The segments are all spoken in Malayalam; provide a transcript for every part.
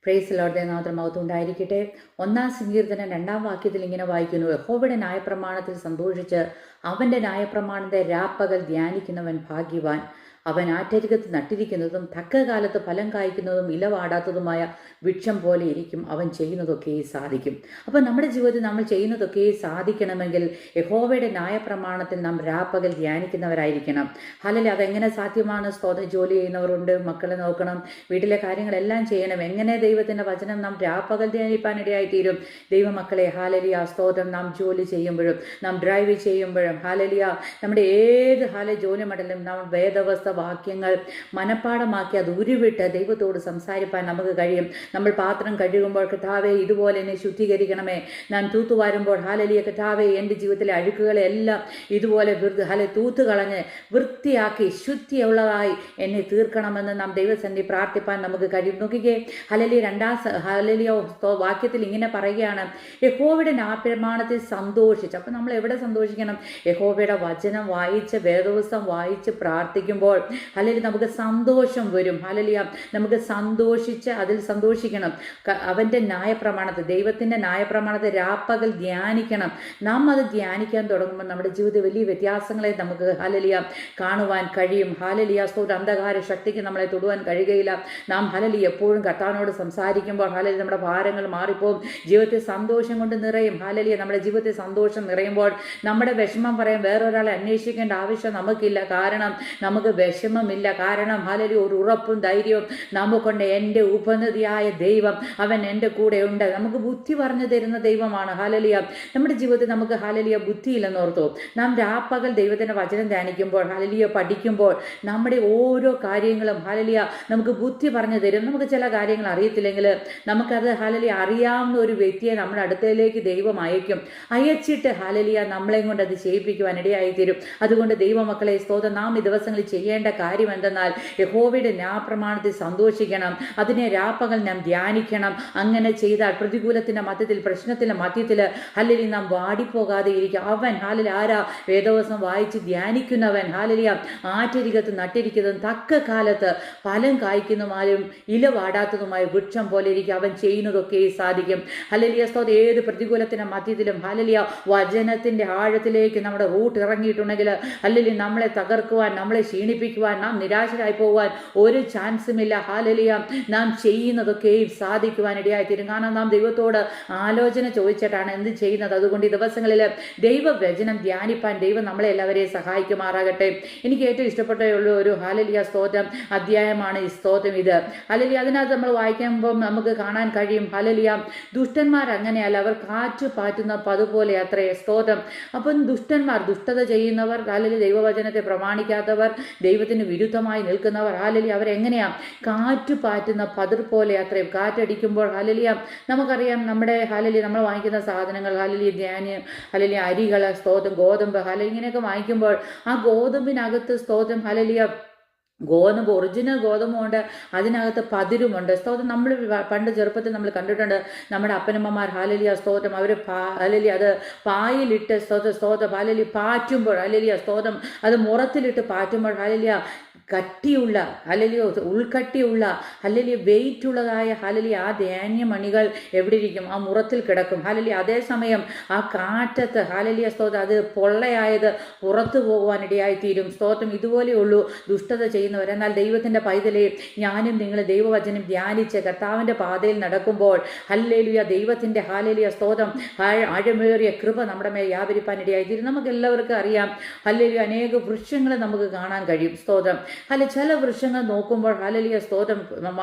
പ്രൈസ് ലോർഡ് നാമത്തിന് മഹത്വം ഉണ്ടായിരിക്കട്ടെ. 1-ാം സങ്കീർത്തനം 2-ാം വാക്യത്തിൽ ഇങ്ങനെ വായിക്കുന്നു: യഹോവയുടെ ന്യായപ്രമാണത്തിൽ സന്തോഷിച്ച് അവൻ്റെ ന്യായപ്രമാണത്തെ രാപ്പകൽ ധ്യാനിക്കുന്നവൻ ഭാഗ്യവാൻ. അവൻ ആറ്റരികത്ത് നട്ടിരിക്കുന്നതും തക്ക കാലത്ത് ഫലം കായ്ക്കുന്നതും ഇലവാടാത്തതുമായ വൃക്ഷം പോലെ ഇരിക്കും. അവൻ ചെയ്യുന്നതൊക്കെ സാധിക്കും. അപ്പോൾ നമ്മുടെ ജീവിതത്തിൽ നമ്മൾ ചെയ്യുന്നതൊക്കെ സാധിക്കണമെങ്കിൽ യഹോവയുടെ ന്യായപ്രമാണത്തിൽ നാം രാപ്പകൽ ധ്യാനിക്കുന്നവരായിരിക്കണം. അല്ലെങ്കിൽ അതെങ്ങനെ സാധ്യമാണ്? സ്തോത്രം, ജോലി ചെയ്യുന്നവരുണ്ട്, മക്കളെ നോക്കണം, വീട്ടിലെ കാര്യങ്ങളെല്ലാം ചെയ്യണം. എങ്ങനെ ദൈവത്തിൻ്റെ വചനം നാം രാപ്പകൽ ധ്യാനിപ്പാനിടയായിത്തീരും? ദൈവമക്കളെ, ഹാലലിയ സ്തോത്രം, നാം ജോലി ചെയ്യുമ്പോഴും, നാം ഡ്രൈവ് ചെയ്യുമ്പോഴും, ഹാലലിയ നമ്മുടെ ഏത് ജോലി മടലും നാം വേദവസ്ത വാക്യങ്ങൾ മനഃപ്പാടമാക്കി അത് ഉരുവിട്ട് ദൈവത്തോട് സംസാരിപ്പാൻ നമുക്ക് കഴിയും. നമ്മൾ പാത്രം കഴുകുമ്പോൾ, കർത്താവേ ഇതുപോലെ എന്നെ ശുദ്ധീകരിക്കണമേ. ഞാൻ തൂത്തുവാരുമ്പോൾ, ഹാലലിയ കർത്താവേ എൻ്റെ ജീവിതത്തിലെ അഴുക്കുകളെല്ലാം ഇതുപോലെ തൂത്തുകളഞ്ഞ് വൃത്തിയാക്കി ശുദ്ധിയുള്ളതായി എന്നെ തീർക്കണമെന്ന് നാം ദൈവസന്നിധി പ്രാർത്ഥിപ്പാൻ നമുക്ക് കഴിയും. നോക്കിക്കേ, ഹല്ലേലൂയ വാക്യത്തിൽ ഇങ്ങനെ പറയുകയാണ്: യഹോവയുടെ ന്യായപ്രമാണത്തിൽ സന്തോഷിച്ച്. അപ്പം നമ്മൾ എവിടെ സന്തോഷിക്കണം? യഹോവയുടെ വചനം വായിച്ച്, വേദപുസ്തകം വായിച്ച് പ്രാർത്ഥിക്കുമ്പോൾ ഹല്ലേലൂയ നമുക്ക് സന്തോഷം വരും. ഹല്ലേലൂയ നമുക്ക് സന്തോഷിച്ച് അതിൽ സന്തോഷിക്കണം. അവൻ്റെ ന്യായപ്രമാണത്തെ, ദൈവത്തിൻ്റെ ന്യായപ്രമാണത്തെ രാപ്പകൽ ധ്യാനിക്കണം. നാം അത് ധ്യാനിക്കാൻ തുടങ്ങുമ്പോൾ നമ്മുടെ ജീവിതത്തിൽ വലിയ വ്യത്യാസങ്ങളെ നമുക്ക് ഹല്ലേലൂയ കാണുവാൻ കഴിയും. ഹല്ലേലൂയ സ്തോത്രം. അന്ധകാര ശക്തിക്ക് നമ്മളെ തൊടുവാൻ കഴിയുകയില്ല. നാം ഹല്ലേലൂയ എപ്പോഴും കർത്താവിനോട് സംസാരിക്കുമ്പോൾ ഹല്ലേലൂയ നമ്മുടെ ഭാരങ്ങൾ മാറിപ്പോകും. ജീവിതത്തിൽ സന്തോഷം കൊണ്ട് നിറയും. ഹല്ലേലൂയ നമ്മുടെ ജീവിതത്തിൽ സന്തോഷം നിറയുമ്പോൾ നമ്മുടെ വിഷമം പറയാൻ വേറൊരാളെ അന്വേഷിക്കേണ്ട ആവശ്യം നമുക്കില്ല. കാരണം നമുക്ക് വിഷമമില്ല. കാരണം ഹല്ലേലൂയ ഒരു ഉറപ്പും ധൈര്യവും നമുക്കുണ്ട്. എൻ്റെ ഉപനതിയായ ദൈവം, അവൻ എൻ്റെ കൂടെ ഉണ്ട്. നമുക്ക് ബുദ്ധി പറഞ്ഞു തരുന്ന ദൈവമാണ്. ഹല്ലേലൂയ നമ്മുടെ ജീവിതത്തിൽ നമുക്ക് ഹല്ലേലൂയ ബുദ്ധിയില്ലെന്ന് ഓർത്തു. നാം രാപ്പകൽ ദൈവത്തിൻ്റെ വചനം ധ്യാനിക്കുമ്പോൾ, ഹല്ലേലൂയ പഠിക്കുമ്പോൾ നമ്മുടെ ഓരോ കാര്യങ്ങളും ഹല്ലേലൂയ നമുക്ക് ബുദ്ധി പറഞ്ഞു തരും. നമുക്ക് ചില കാര്യങ്ങൾ അറിയത്തില്ലെങ്കിൽ നമുക്കത് ഹല്ലേലൂയ അറിയാവുന്ന ഒരു വ്യക്തിയെ നമ്മുടെ അടുത്തേക്ക് ദൈവം അയച്ചിട്ട് ഹല്ലേലൂയ നമ്മളെ കൊണ്ട് അത് ചെയ്യിപ്പിക്കുവാൻ ഇടയായിത്തീരും. അതുകൊണ്ട് ദൈവമക്കളെ സ്തോത്രം, നാം ഈ ദിവസങ്ങളിൽ ചെയ്യേണ്ട കാര്യം എന്തെന്നാൽ യഹോവയുടെ ന്യായപ്രമാണത്തിൽ സന്തോഷിക്കണം. അതിനെ രാപ്പകൽ നാം ധ്യാനിക്കണം. അങ്ങനെ ചെയ്താൽ പ്രതികൂലത്തിൻ്റെ മധ്യത്തിൽ, പ്രശ്നത്തിൻ്റെ മധ്യത്തിൽ ഹല്ലേലൂയ നാം വാടിപ്പോകാതെ ഇരിക്കുക. അവൻ ഹല്ലേലൂയ ആരാ? വേദവസ്തം വായിച്ച് ധ്യാനിക്കുന്നവൻ ഹല്ലേലൂയ ആറ്റരികത്ത് നട്ടിരിക്കുന്നതും തക്ക കാലത്ത് ഫലം കായ്ക്കുന്നതുമായും ഇല വാടാത്തതുമായ വൃക്ഷം പോലെ ഇരിക്കും. അവൻ ചെയ്യുന്നതൊക്കെ സാധിക്കും. ഹല്ലേലൂയ സ്തോത്രം. ഏത് പ്രതികൂലത്തിൻ്റെ മധ്യത്തിലും ഹല്ലേലൂയ വചനത്തിൻ്റെ ആഴത്തിലേക്ക് നമ്മുടെ റൂട്ട് ഇറങ്ങിയിട്ടുണ്ടെങ്കിൽ ഹല്ലേലൂയ നമ്മളെ തകർക്കുവാൻ, നമ്മളെ ക്ഷീണിപ്പിക്കുവാൻ, നാം നിരാശരായി പോകുവാൻ ഒരു ചാൻസുമില്ല. ഹല്ലേലൂയ നാം ചെയ്യുന്നതൊക്കെയും സാധിക്കുവാൻ ഇടയായിത്തീരും. കാരണം നാം ദൈവത്തോട് ആലോചന ചോദിച്ചിട്ടാണ് എന്ത് ചെയ്യുന്നത്. അതുകൊണ്ട് ഈ ദിവസങ്ങളിൽ ദൈവവചനം ധ്യാനിപ്പാൻ ദൈവം നമ്മളെ എല്ലാവരെയും സഹായിക്കുമാറാകട്ടെ. എനിക്ക് ഏറ്റവും ഇഷ്ടപ്പെട്ട ഒരു ഹല്ലേലൂയ സ്തോത്രം അധ്യായമാണ് ഈ സ്തോത്രം. ഇത് ഹല്ലേലൂയ അതിനകത്ത് നമ്മൾ വായിക്കുമ്പോൾ നമുക്ക് കാണാൻ കഴിയും ഹല്ലേലൂയ ദുഷ്ടന്മാർ അങ്ങനെയല്ല, അവർ കാറ്റ് പാറ്റുന്ന പതുപോലെ അത്രേ. സ്തോത്രം. അപ്പം ദുഷ്ടന്മാർ, ദുഷ്ടത ചെയ്യുന്നവർ, ഹല്ലേലൂയ ദൈവവചനത്തെ പ്രമാണിക്കാത്തവർ, ദൈവത്തിന് വിരുദ്ധമായി നിൽക്കുന്നവർ ഹല്ലേലൂയ അവരെങ്ങനെയാ? കാറ്റ് പാറ്റുന്ന പതിർ പോലെ അത്രയും. കാറ്റടിക്കുമ്പോൾ ഹല്ലേലൂയ നമുക്കറിയാം നമ്മുടെ ഹല്ലേലൂയ നമ്മൾ വാങ്ങിക്കുന്ന സാധനങ്ങൾ ഹല്ലേലൂയ ധാന്യം, ഹല്ലേലൂയ അരികൾ, സ്തോത്രം, ഗോതമ്പ്, ഹല്ലേലൂയ ഇങ്ങനെയൊക്കെ വാങ്ങിക്കുമ്പോൾ ആ ഗോതമ്പിനകത്ത് സ്തോത്രം ഹല്ലേലൂയ ഗോതമ്പ്, ഒറിജിനൽ ഗോതമ്പുണ്ട്, അതിനകത്ത് പതിരുമുണ്ട്. സ്തോത്രം. നമ്മൾ പണ്ട് ചെറുപ്പത്തിൽ നമ്മൾ കണ്ടിട്ടുണ്ട് നമ്മുടെ അപ്പനമ്മമാർ ഹല്ലേലൂയ സ്തോത്രം അവർ ഹല്ലേലൂയ അത് പായിലിട്ട് സ്തോത്രം ഹല്ലേലൂയ പാറ്റുമ്പോൾ ഹല്ലേലൂയ സ്തോത്രം അത് മുറത്തിലിട്ട് പാറ്റുമ്പോൾ ഹല്ലേലൂയ കട്ടിയുള്ള ഹല്ലേലൂയ ഉൾക്കട്ടിയുള്ള ഹല്ലേലൂയ വെയിറ്റ് ഉള്ളതായ ഹല്ലേലൂയ ആ ധാന്യമണികൾ എവിടെ ഇരിക്കും? ആ മുറത്തിൽ കിടക്കും. ഹല്ലേലൂയ അതേസമയം ആ കാറ്റത്ത് ഹല്ലേലൂയ സ്തോത്രം അത് പൊള്ളയായത് പുറത്തു പോകുവാനിടയായിത്തീരും. സ്തോത്രം. ഇതുപോലെയുള്ളൂ ദുഷ്ടത ചെയ്യുന്നവർ. എന്നാൽ ദൈവത്തിൻ്റെ പൈതലെ, ഞാനും നിങ്ങൾ ദൈവവചനം ധ്യാനിച്ച് കർത്താവിൻ്റെ പാതയിൽ നടക്കുമ്പോൾ ഹല്ലേലൂയ ദൈവത്തിൻ്റെ ഹല്ലേലൂയ സ്തോത്രം ആഴമേറിയ കൃപ നമ്മുടെ മേൽ വ്യാപരിപ്പാനിടയായിത്തീരും. നമുക്ക് എല്ലാവർക്കും അറിയാം ഹല്ലേലൂയ അനേക വൃക്ഷങ്ങൾ നമുക്ക് കാണാൻ കഴിയും. സ്തോത്രം. ചില വൃക്ഷങ്ങൾ നോക്കുമ്പോൾ ഹല്ലേലൂയ സ്തോത്രം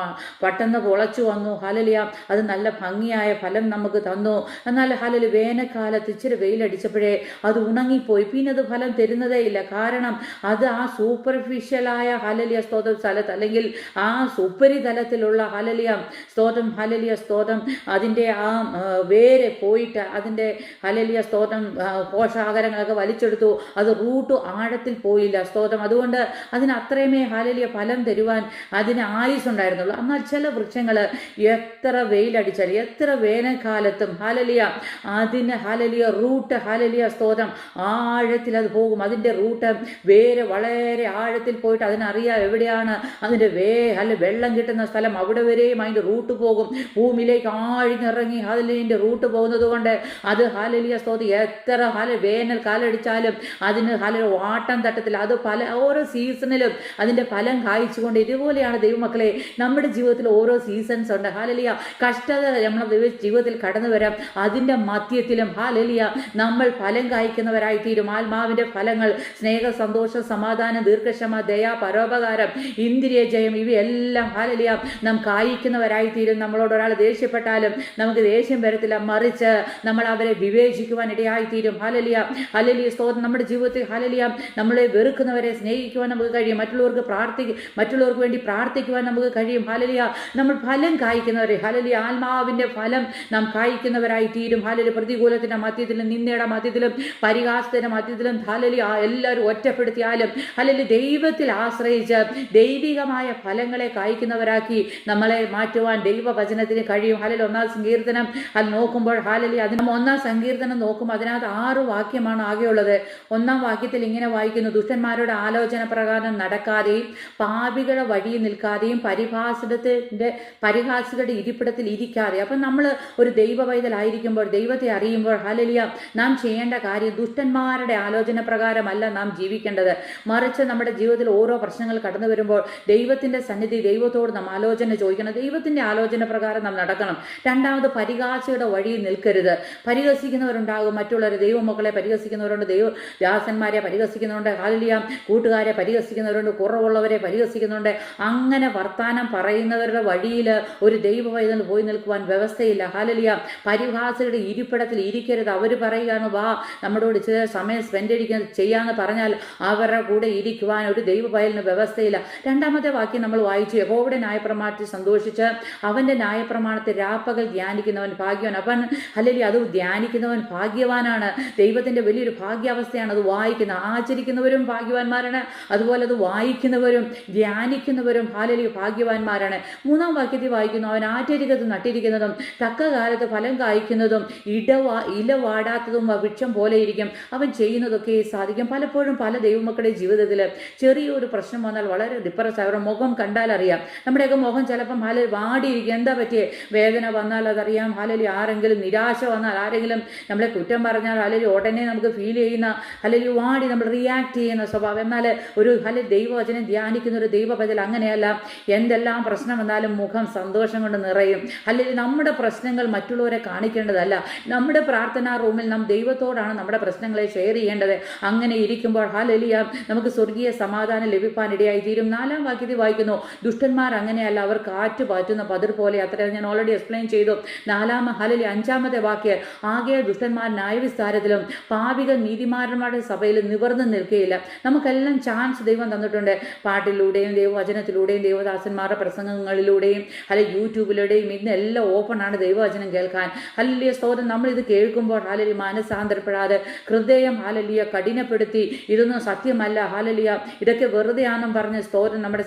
പെട്ടെന്ന് പൊളച്ചു വന്നു, ഹല്ലേലൂയ അത് നല്ല ഭംഗിയായ ഫലം നമുക്ക് തന്നു. എന്നാൽ ഹല്ലേലൂയ വേനൽക്കാലത്ത് ഇച്ചിരി വെയിലടിച്ചപ്പോഴേ അത് ഉണങ്ങിപ്പോയി. പിന്നെ അത് ഫലം തരുന്നതേ ഇല്ല. കാരണം അത് ആ സൂപ്പർഫിഷ്യലായ ഹല്ലേലൂയ സ്തോത്രം സ്ഥലത്ത്, അല്ലെങ്കിൽ ആ ഉപരിതലത്തിലുള്ള ഹല്ലേലൂയ സ്തോത്രം ഹല്ലേലൂയ സ്തോത്രം അതിൻ്റെ ആ വേര് പോയിട്ട് അതിൻ്റെ ഹല്ലേലൂയ സ്തോത്രം പോഷകാഹാരങ്ങളൊക്കെ വലിച്ചെടുത്തു. അത് റൂട്ട് ആഴത്തിൽ പോയില്ല. സ്തോത്രം. അതുകൊണ്ട് അതിന് അത്ര അത്രയുമേ ഹാലലിയ ഫലം തരുവാൻ അതിന് ആയുസ്സുണ്ടായിരുന്നുള്ളൂ. എന്നാൽ ചില വൃക്ഷങ്ങൾ എത്ര വെയിലടിച്ചാൽ എത്ര വേനൽക്കാലത്തും ഹാലലിയ അതിന് ഹാലലിയ റൂട്ട് ഹാലലിയ സ്തോത്രം ആഴത്തിൽ അത് പോകും. അതിൻ്റെ റൂട്ട് വേര് വളരെ ആഴത്തിൽ പോയിട്ട് അതിനറിയാം എവിടെയാണ് അതിൻ്റെ വെള്ളം കിട്ടുന്ന സ്ഥലം, അവിടെ വരെയും അതിൻ്റെ റൂട്ട് പോകും. ഭൂമിയിലേക്ക് ആഴ്ന്നിറങ്ങി ഹാലലിയൻ്റെ റൂട്ട് പോകുന്നത് കൊണ്ട് അത് ഹാലലിയ സ്തോത്രം എത്ര വേനൽ കാലടിച്ചാലും അതിന് വാട്ടം തട്ടത്തില്ല. അത് ഓരോ സീസണിലും അതിൻ്റെ ഫലം കായ്ച്ചുകൊണ്ട് ഇതുപോലെയാണ് ദൈവമക്കളെ നമ്മുടെ ജീവിതത്തിൽ ഓരോ സീസൺസ് ഉണ്ട്. ഹാലലിയ കഷ്ടത നമ്മുടെ ജീവിതത്തിൽ കടന്നു വരാം. അതിൻ്റെ മധ്യത്തിലും ഹാലലിയ നമ്മൾ ഫലം കായ്ക്കുന്നവരായി തീരും. ആത്മാവിൻ്റെ ഫലങ്ങൾ സ്നേഹ, സന്തോഷം, സമാധാനം, ദീർഘക്ഷമ, ദയ, പരോപകാരം, ഇന്ദ്രിയ ജയം ഇവയെല്ലാം ഹാലലിയ നാം കായ്ക്കുന്നവരായി തീരും. നമ്മളോട് ഒരാൾ ദേഷ്യപ്പെട്ടാലും നമുക്ക് ദേഷ്യം വരത്തില്ല, മറിച്ച് നമ്മൾ അവരെ വിവേചിക്കുവാൻ ഇടയായി തീരും. ഹാലലിയ ഹാലലിയ സ്തോത്രം. നമ്മുടെ ജീവിതത്തിൽ ഹാലലിയ നമ്മളെ വെറുക്കുന്നവരെ സ്നേഹിക്കുവാൻ നമുക്ക് കഴിയും. മറ്റുള്ളവർക്ക് വേണ്ടി പ്രാർത്ഥിക്കുവാൻ നമുക്ക് കഴിയും. ഹാലലിയ നമ്മൾ ഫലം കായ്ക്കുന്നവരെ ഹാലലിയ ആത്മാവിൻ്റെ ഫലം നാം കായ്ക്കുന്നവരായി തീരും. ഹാലലിയ പ്രതികൂലത്തിൻ്റെ മധ്യത്തിലും നിന്ദയുടെ മധ്യത്തിലും പരിഹാസത്തിൻ്റെ മധ്യത്തിലും ഹാലലിയ എല്ലാവരും ഒറ്റപ്പെടുത്തിയാലും ഹാലലിയ ദൈവത്തിൽ ആശ്രയിച്ച് ദൈവികമായ ഫലങ്ങളെ കായ്ക്കുന്നവരാക്കി നമ്മളെ മാറ്റുവാൻ ദൈവവചനത്തിന് കഴിയും. ഹാലലിയ 1-ാം സങ്കീർത്തനം അത് നോക്കുമ്പോൾ ഹാലലിയ അതിന് 1-ാം സങ്കീർത്തനം നോക്കുമ്പോൾ അതിനകത്ത് 6 വാക്യമാണ് ആകെയുള്ളത്. 1-ാം വാക്യത്തിൽ ഇങ്ങനെ വായിക്കുന്നു: ദുഷ്ടന്മാരുടെ ആലോചന പ്രകാരം നടക്കാതെയും പാപികളുടെ വഴിയിൽ നിൽക്കാതെയും പരിഹാസികളുടെ ഇരിപ്പിടത്തിൽ ഇരിക്കാതെ. അപ്പം നമ്മൾ ഒരു ദൈവ പൈതലായിരിക്കുമ്പോൾ, ദൈവത്തെ അറിയുമ്പോൾ ഹാലലിയ നാം ചെയ്യേണ്ട കാര്യം ദുഷ്ടന്മാരുടെ ആലോചന പ്രകാരമല്ല നാം ജീവിക്കേണ്ടത്, മറിച്ച് നമ്മുടെ ജീവിതത്തിൽ ഓരോ പ്രശ്നങ്ങൾ കടന്നു വരുമ്പോൾ ദൈവത്തിൻ്റെ സന്നിധി ദൈവത്തോട് നാം ആലോചന ചോദിക്കണം. ദൈവത്തിൻ്റെ ആലോചന പ്രകാരം നാം നടക്കണം. രണ്ടാമത് പരിഹാസിയുടെ വഴിയിൽ നിൽക്കരുത്. പരിഹസിക്കുന്നവരുണ്ടാകും, മറ്റുള്ളവരെ ദൈവമക്കളെ പരിഹസിക്കുന്നവരുണ്ട്, ദാസന്മാരെ പരിഹസിക്കുന്നുണ്ട്, ഹാലലിയ കൂട്ടുകാരെ പരിഹസിക്കുന്നവരുണ്ട്, കുറവുള്ളവരെ പരിഹസിക്കുന്നുണ്ട്. അങ്ങനെ വർത്താനം പറയുന്നവരുടെ വഴിയിൽ ഒരു ദൈവ പൈതൽ പോയി നിൽക്കുവാൻ വ്യവസ്ഥയില്ല. ഹാലലിയ പരിഹാസികളുടെ ഇരിപ്പിടത്തിൽ ഇരിക്കരുത്. അവർ പറയുകയാണ് വാ നമ്മളോട് ചില സമയം സ്പെൻഡ് ചെയ്യാന്ന് പറഞ്ഞാൽ അവരുടെ കൂടെ ഇരിക്കുവാൻ ഒരു ദൈവ പൈതലിന് വ്യവസ്ഥയില്ല. 2-ാമത്തെ വാക്യം നമ്മൾ വായിച്ചു: യഹോവയുടെ ന്യായപ്രമാണത്തിൽ സന്തോഷിച്ച് അവൻ്റെ ന്യായപ്രമാണത്തിൽ രാപ്പകൽ ധ്യാനിക്കുന്നവൻ ഭാഗ്യവാൻ. അവൻ ഹാലലിയ അത് ധ്യാനിക്കുന്നവൻ ഭാഗ്യവാനാണ്. ദൈവത്തിൻ്റെ വലിയൊരു ഭാഗ്യാവസ്ഥയാണ് അത് വായിക്കുന്നത്. ആചരിക്കുന്നവരും ഭാഗ്യവാന്മാരാണ്, അതുപോലെ അത് വായിക്കുന്നവരും ധ്യാനിക്കുന്നവരും ഹാലലിയ ഭാഗ്യവാന്മാരാണ്. 3-ാം വാക്യത്തിൽ വായിക്കുന്നു: അവൻ ആറ്റരികത്ത് നട്ടിരിക്കുന്നതും തക്ക കാലത്ത് ഫലം കായ്ക്കുന്നതും ഇല വാടാത്തതും വൃക്ഷം പോലെ ഇരിക്കും. അവൻ ചെയ്യുന്നതൊക്കെ സാധിക്കും. പലപ്പോഴും പല ദൈവമക്കളുടെ ജീവിതത്തിൽ ചെറിയൊരു പ്രശ്നം വന്നാൽ വളരെ ഡിപ്രസ് അവരുടെ മുഖം കണ്ടാൽ അറിയാം. നമ്മുടെയൊക്കെ മുഖം ചിലപ്പം ഹാലലി വാടിയിരിക്കും. എന്താ പറ്റിയേ? വേദന വന്നാൽ അതറിയാം. ഹാലലി ആരെങ്കിലും നിരാശ വന്നാൽ, ആരെങ്കിലും നമ്മളെ കുറ്റം പറഞ്ഞാൽ ഹാലലി ഉടനെ നമുക്ക് ഫീൽ ചെയ്യുന്ന ഹാലലി വാടി നമ്മൾ റിയാക്ട് ചെയ്യുന്ന സ്വഭാവം. എന്നാൽ ഒരു ഹാലലി ദൈവവചനം ധ്യാനിക്കുന്ന ഒരു ദൈവപദൽ അങ്ങനെയല്ല. എന്തെല്ലാം പ്രശ്നം വന്നാലും മുഖം സന്തോഷം കൊണ്ട് നിറയും. അല്ലെങ്കിൽ നമ്മുടെ പ്രശ്നങ്ങൾ മറ്റുള്ളവരെ കാണിക്കേണ്ടതല്ല. നമ്മുടെ പ്രാർത്ഥനാ റൂമിൽ നാം ദൈവത്തോടാണ് നമ്മുടെ പ്രശ്നങ്ങളെ ഷെയർ ചെയ്യേണ്ടത്. അങ്ങനെ ഇരിക്കുമ്പോൾ ഹാലലിയ നമുക്ക് സ്വർഗീയ സമാധാനം ലഭിക്കാനിടയായി തീരും. 4-ാം വാക്യത്തിൽ വായിക്കുന്നു: ദുഷ്ടന്മാർ അങ്ങനെയല്ല, അവർ കാറ്റ് പാറ്റുന്ന പതിർ പോലെ. അത്ര ഞാൻ ഓൾറെഡി എക്സ്പ്ലെയിൻ ചെയ്തു. 5-ാമത്തെ വാക്യം: ആകെ ദുഷ്ടന്മാർ ന്യായവിസ്താരത്തിലും പാപികൾ നീതിമാന്മാരുടെ സഭയിലും നിവർന്നു നിൽക്കുകയില്ല. നമുക്കെല്ലാം ചാൻസ് ദൈവം തന്നിട്ടുണ്ട്. പാട്ടിലൂടെയും ദൈവവചനത്തിലൂടെയും ദൈവദാസന്മാരുടെ പ്രസംഗങ്ങളിലൂടെയും അല്ലെങ്കിൽ യൂട്യൂബിലൂടെയും ഇന്നെല്ലാം ഓപ്പണാണ് ദൈവവചനം കേൾക്കാൻ. ഹല്ലേലൂയ സ്തോത്രം. നമ്മളിത് കേൾക്കുമ്പോൾ ഹാലലിയ മനസ്സാന്തരപ്പെടാതെ ഹൃദയം ഹാലലിയ കഠിനപ്പെടുത്തി ഇതൊന്നും സത്യമല്ല, ഹാലലിയ ഇതൊക്കെ വെറുതെയാണെന്നും പറഞ്ഞ് സ്തോത്രം നമ്മുടെ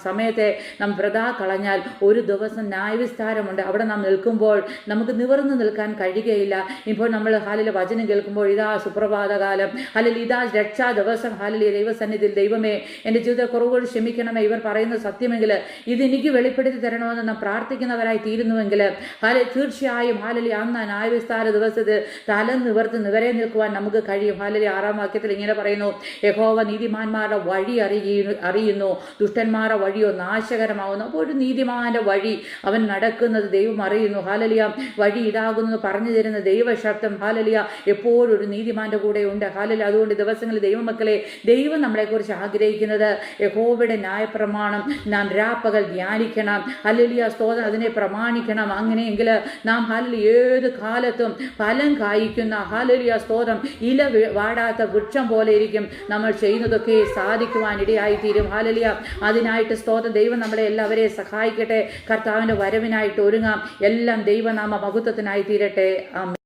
സമയത്തെ നാം വൃഥാ കളഞ്ഞാൽ ഒരു ദിവസം ന്യായവിസ്താരമുണ്ട്. അവിടെ നാം നിൽക്കുമ്പോൾ നമുക്ക് നിവർന്നു നിൽക്കാൻ കഴിയുകയില്ല. ഇപ്പോൾ നമ്മൾ ഹാലലിയ വചനം കേൾക്കുമ്പോൾ ഇതാ സുപ്രഭാതകാലം, അല്ലെങ്കിൽ ഇതാ രക്ഷാ ദിവസം, ഹാലലിയ ദൈവസന്നിധിയിൽ ദൈവമേ എൻ്റെ ജീവിത കുറവുകൾ ക്ഷമിക്കണമേ, ഇവർ പറയുന്നത് സത്യമെങ്കിൽ ഇതെനിക്ക് വെളിപ്പെടുത്തി തരണമെന്ന് നാം പ്രാർത്ഥിക്കുന്നവരായി തീരുന്നുവെങ്കിൽ തീർച്ചയായും ഹാലലിയ അന്ന് ന്യായവിസ്താര ദിവസത്തിൽ തല നിവർത്ത് നിവരെ നിൽക്കുവാൻ നമുക്ക് കഴിയും. ഹാലലിയ 6-ാം വാക്യത്തിൽ ഇങ്ങനെ പറയുന്നു: യഹോവ നീതിമാന്മാരുടെ വഴി അറിയുന്നു, ദുഷ്ടന്മാരുടെ വഴിയോ നാശകരമാകുന്നു. അപ്പോൾ ഒരു നീതിമാന്റെ വഴി അവൻ നടക്കുന്നത് ദൈവം അറിയുന്നു. ഹാലലിയ വഴി ഇതാകുന്നു പറഞ്ഞു തരുന്ന ദൈവശബ്ദം ഹാലലിയ എപ്പോഴും ഒരു നീതിമാന്റെ കൂടെ ഉണ്ട്. ഹാലലിയ അതുകൊണ്ട് ദിവസങ്ങളിൽ ദൈവമക്കളെ ദൈവം നമ്മളെക്കുറിച്ച് ആഗ്രഹിക്കുന്നത് യഹോവയുടെ ന്യായപ്രമാണം നാം രാപ്പകൽ ധ്യാനിക്കണം. ഹല്ലേലൂയ സ്തോത്രം. അതിനെ പ്രമാണിക്കണം. അങ്ങനെയെങ്കിൽ നാം ഹാലലിയ ഏത് കാലത്തും ഫലം കായ്ക്കുന്ന ഹാലലിയ സ്തോത്രം ഇല വാടാത്ത വൃക്ഷം പോലെ ഇരിക്കും. നമ്മൾ ചെയ്യുന്നതൊക്കെ സാധിക്കുവാൻ ഇടയായിത്തീരും. ഹാലലിയ അതിനായിട്ട് സ്തോത്രം. ദൈവം നമ്മളെ എല്ലാവരെയും സഹായിക്കട്ടെ. കർത്താവിൻ്റെ വരവിനായിട്ട് ഒരുങ്ങാം. എല്ലാം ദൈവനാമ മഹത്വത്തിനായി തീരട്ടെ. ആമേൻ.